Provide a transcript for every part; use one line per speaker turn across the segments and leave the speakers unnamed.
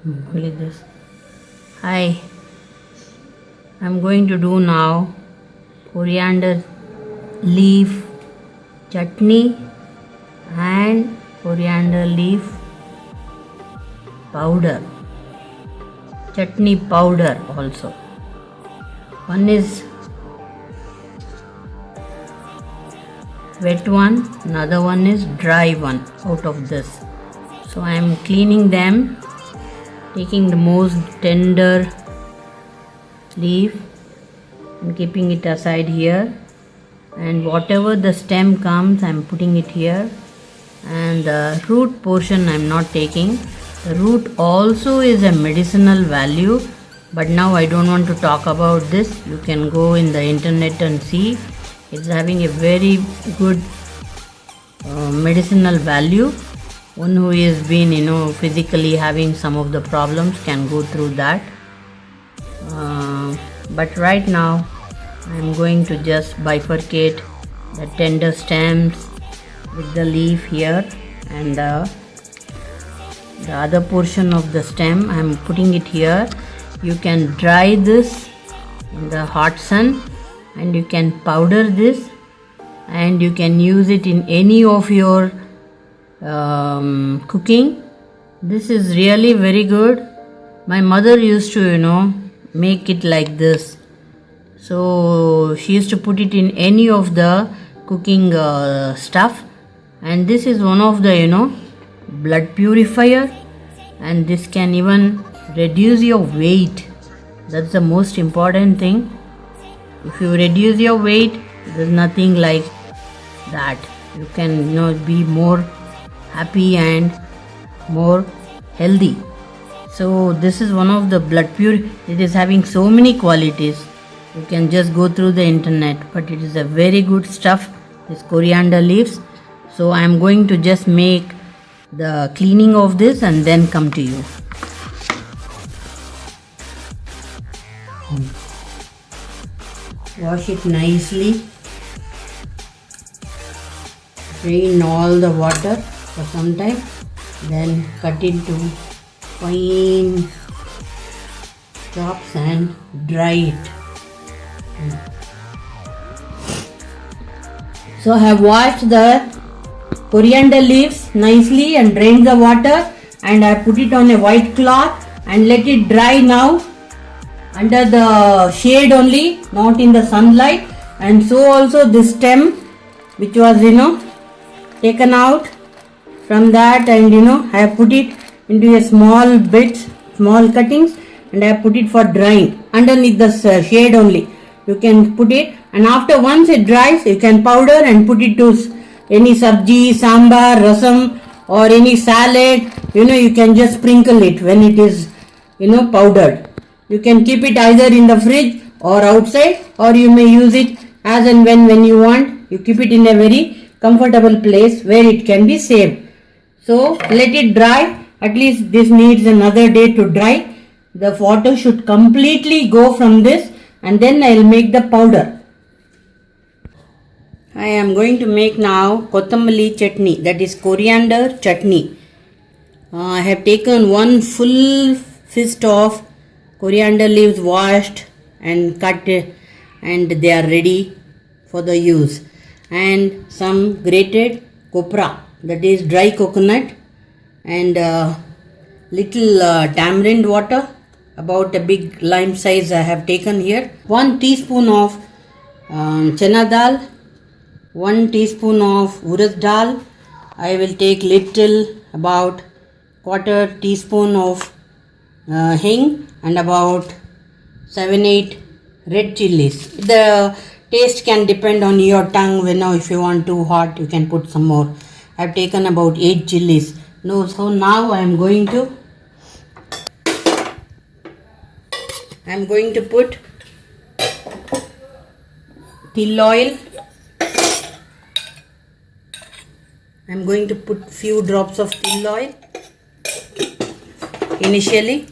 Only this. Hi, I'm going to do now coriander leaf chutney and coriander leaf powder, chutney powder also. One is wet one, another one is dry one out of this. So I am cleaning them, taking the most tender leaf and keeping it aside here, and whatever the stem comes I am putting it here, and the root portion I am not taking. The root also is a medicinal value, but now I don't want to talk about this. You can go in the internet and see. It's having a very good medicinal value. One who has been physically having some of the problems can go through that. But right now I am going to just bifurcate the tender stems with the leaf here, and the other portion of the stem I am putting it here. You can dry this in the hot sun, and you can powder this, and you can use it in any of your cooking. This is really very good. My mother used to make it like this. So she used to put it in any of the cooking stuff, and this is one of the blood purifier, and this can even reduce your weight. That's the most important thing. If you reduce your weight, there's nothing like that. You can be more happy and more healthy. So this is one of the blood pure. It is having so many qualities. You can just go through the internet, but it is a very good stuff, this coriander leaves. So I am going to just make the cleaning of this and then come to you. Wash it nicely. Drain all the water for some time. Then cut into fine chops and dry it. So I have washed the coriander leaves nicely and drained the water, and I put it on a white cloth and let it dry now under the shade only, not in the sunlight. And so also this stem which was taken out from that, and I have put it into a small cuttings, and I have put it for drying underneath the shade only. You can put it, and after once it dries, you can powder and put it to any sabji, sambar, rasam, or any salad. You can just sprinkle it when it is powdered. You can keep it either in the fridge or outside, or you may use it as and when you want. You keep it in a very comfortable place where it can be saved. So let it dry. At least this needs another day to dry. The water should completely go from this, and then I will make the powder. I am going to make now kothambali chutney, that is coriander chutney. I have taken one full fist of coriander leaves, washed and cut, and they are ready for the use, and some grated copra, that is dry coconut, and little tamarind water, about a big lime size I have taken here. 1 teaspoon of chana dal, 1 teaspoon of urad dal. I will take little, about quarter teaspoon of hing, and about 7-8 red chilies. The taste can depend on your tongue. If you want too hot, you can put some more. I have taken about 8 chilies. So now I am going to put till oil. I am going to put few drops of till oil initially,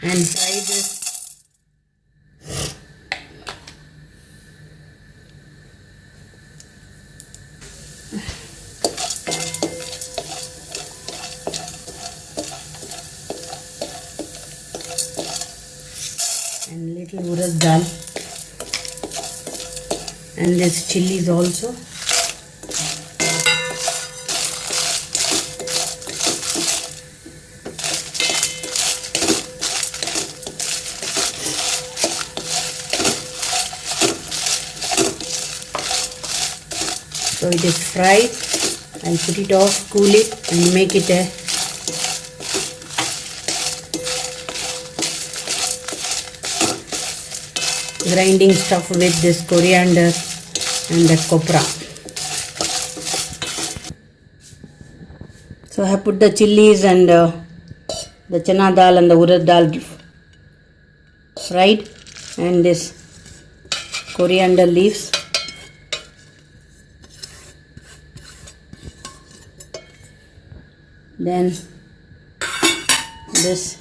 and fry this. little urad dal and this chilies also. So it is fried. I'll put it off, cool it and make it a grinding stuff with this coriander and the copra. So I have put the chilies and the chana dal and the urad dal fried and this coriander leaves. Then this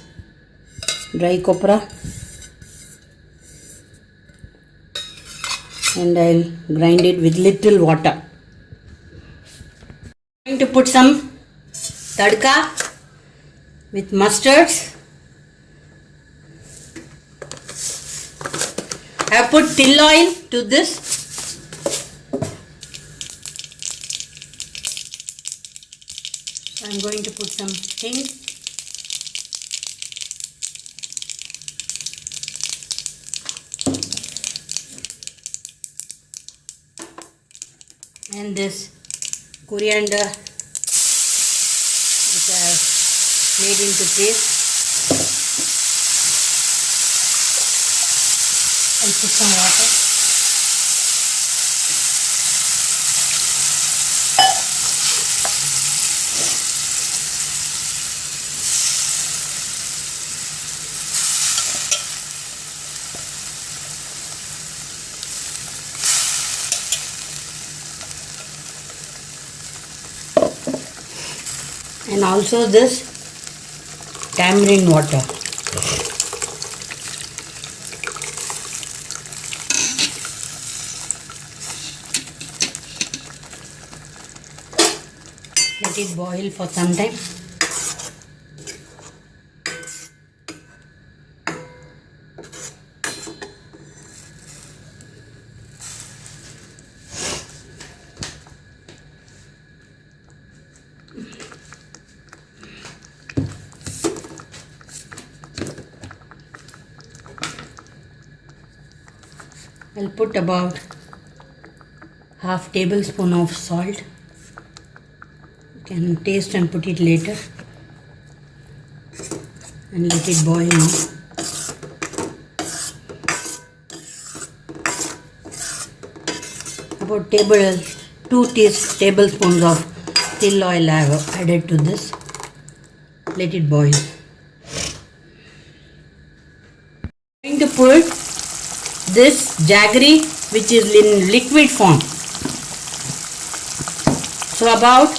dry copra and I'll grind it with little water. I'm going to put some tadka with mustards. I have put till oil to this. I'm going to put some hing. And this coriander which I have made into paste. I'll put some water. And also this tamarind water. Let it boil for some time. I'll put about half tablespoon of salt. You can taste and put it later. And let it boil now. About 2 tablespoons of till oil I have added to this. Let it boil. I'm going to put this jaggery which is in liquid form. So about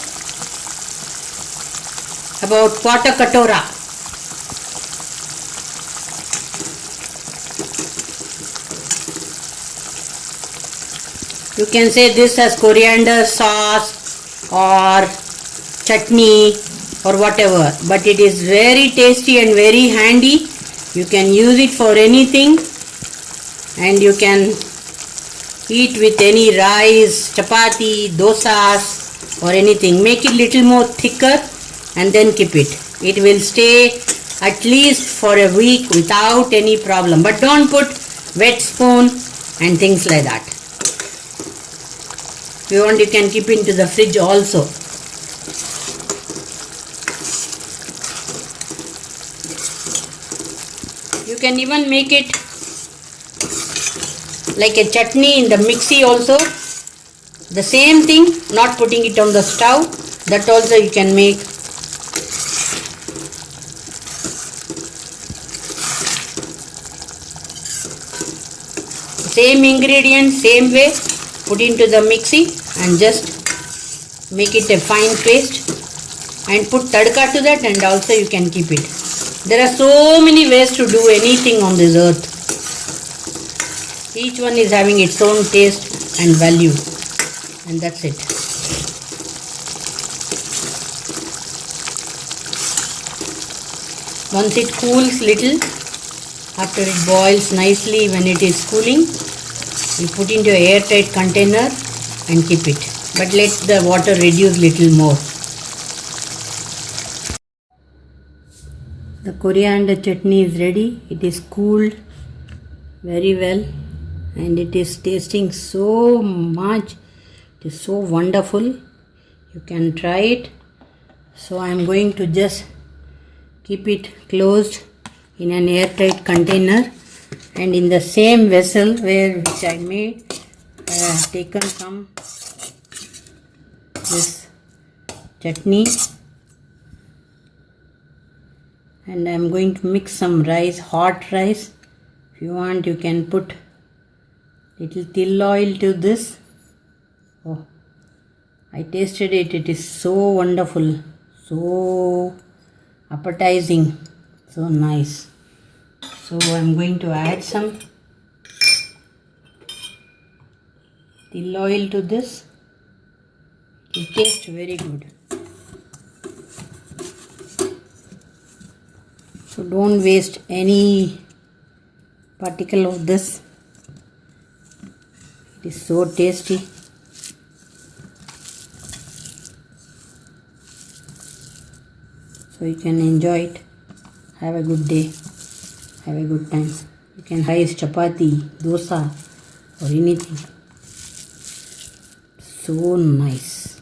quarter katora. You can say this as coriander sauce or chutney or whatever, but it is very tasty and very handy. You can use it for anything. And you can eat with any rice, chapati, dosas or anything. Make it little more thicker and then keep it. It will stay at least for a week without any problem. But don't put wet spoon and things like that. If you want, you can keep it into the fridge also. You can even make it like a chutney in the mixie also. The same thing, not putting it on the stove. That also you can make. Same ingredients, same way, put into the mixie and just make it a fine paste and put tadka to that, and also you can keep it. There are so many ways to do anything on this earth. Each one is having its own taste and value, and that's it. Once it cools little, After it boils nicely, when it is cooling, you put into an airtight container and keep it. But let the water reduce little more. The coriander chutney is ready. It is cooled very well and it is tasting so much. It is so wonderful. You can try it. So I am going to just keep it closed in an airtight container, and in the same vessel which I made, I have taken some this chutney, and I am going to mix some rice, hot rice. If you want, you can put little till oil to this. Oh, I tasted it. It is so wonderful, so appetizing, so nice. So I am going to add some till oil to this. It tastes very good. So don't waste any particle of this. It is so tasty. So you can enjoy it. Have a good day. Have a good time. You can rice, chapati, dosa or anything. So nice.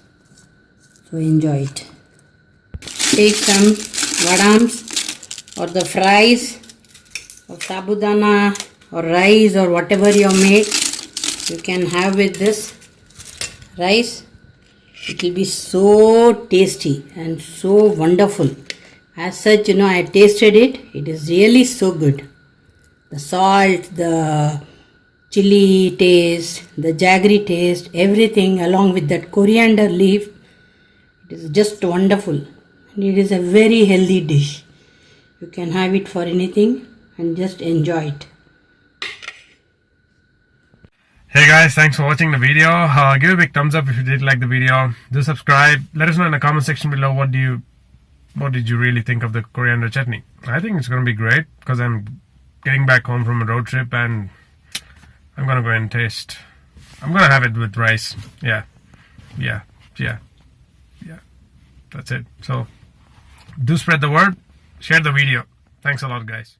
So enjoy it. Take some vadams or the fries or sabudana or rice or whatever you make. You can have with this rice. It will be so tasty and so wonderful. As such, I tasted it. It is really so good. The salt, the chili taste, the jaggery taste, everything along with that coriander leaf. It is just wonderful. And it is a very healthy dish. You can have it for anything and just enjoy it.
Hey guys, thanks for watching the video. Give a big thumbs up if you did like the video. Do subscribe. Let us know in the comment section below what did you really think of the coriander chutney. I think it's going to be great because I'm getting back home from a road trip and I'm going to go and taste. I'm going to have it with rice. Yeah. That's it. So do spread the word. Share the video. Thanks a lot, guys.